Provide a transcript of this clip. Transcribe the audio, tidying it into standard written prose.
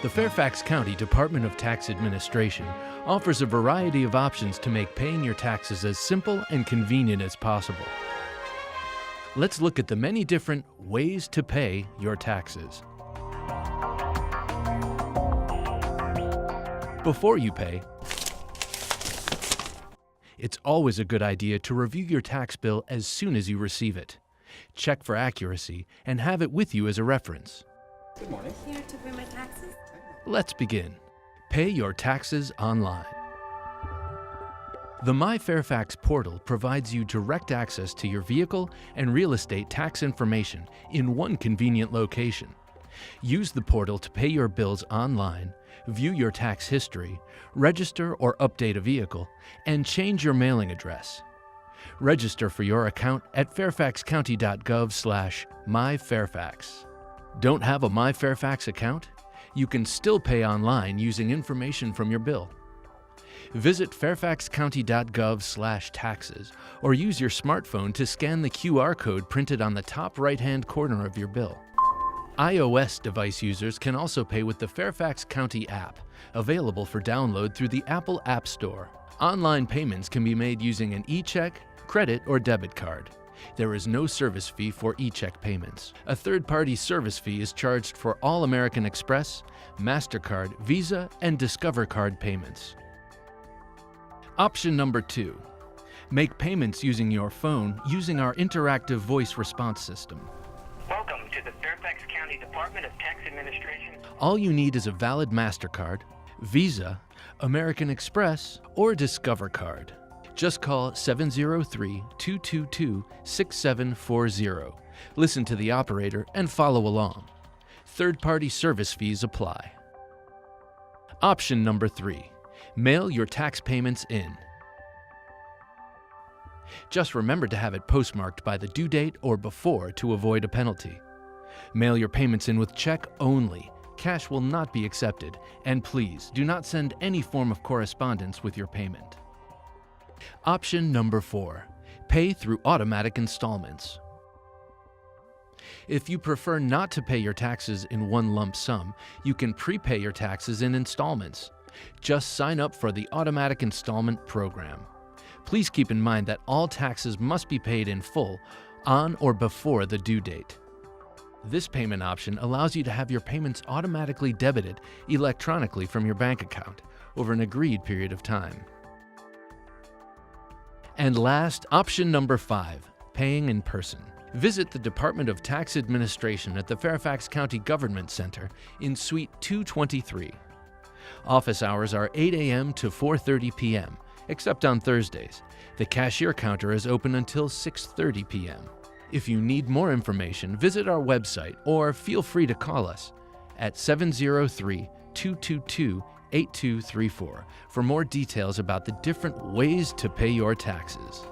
The Fairfax County Department of Tax Administration offers a variety of options to make paying your taxes as simple and convenient as possible. Let's look at the many different ways to pay your taxes. Before you pay, it's always a good idea to review your tax bill as soon as you receive it. Check for accuracy and have it with you as a reference. Good morning. Here to pay my taxes? Let's begin. Pay your taxes online. The My Fairfax portal provides you direct access to your vehicle and real estate tax information in one convenient location. Use the portal to pay your bills online, view your tax history, register or update a vehicle, and change your mailing address. Register for your account at fairfaxcounty.gov/myfairfax. Don't have a My Fairfax account? You can still pay online using information from your bill. Visit fairfaxcounty.gov/taxes or use your smartphone to scan the QR code printed on the top right-hand corner of your bill. iOS device users can also pay with the Fairfax County app, available for download through the Apple App Store. Online payments can be made using an e-check, credit, or debit card. There is no service fee for e-check payments. A third-party service fee is charged for all American Express, MasterCard, Visa, and Discover Card payments. Option number 2. Make payments using your phone using our interactive voice response system. Welcome to the Fairfax County Department of Tax Administration. All you need is a valid MasterCard, Visa, American Express, or Discover Card. Just call 703-222-6740. Listen to the operator and follow along. Third-party service fees apply. Option number 3. Mail your tax payments in. Just remember to have it postmarked by the due date or before to avoid a penalty. Mail your payments in with check only. Cash will not be accepted, and please do not send any form of correspondence with your payment. Option number 4. Pay through automatic installments. If you prefer not to pay your taxes in one lump sum, you can prepay your taxes in installments. Just sign up for the automatic installment program. Please keep in mind that all taxes must be paid in full on or before the due date. This payment option allows you to have your payments automatically debited electronically from your bank account over an agreed period of time. And last, option number 5, paying in person. Visit the Department of Tax Administration at the Fairfax County Government Center in Suite 223. Office hours are 8 a.m. to 4:30 p.m., except on Thursdays. The cashier counter is open until 6:30 p.m. If you need more information, visit our website or feel free to call us at 703-222-8234 for more details about the different ways to pay your taxes.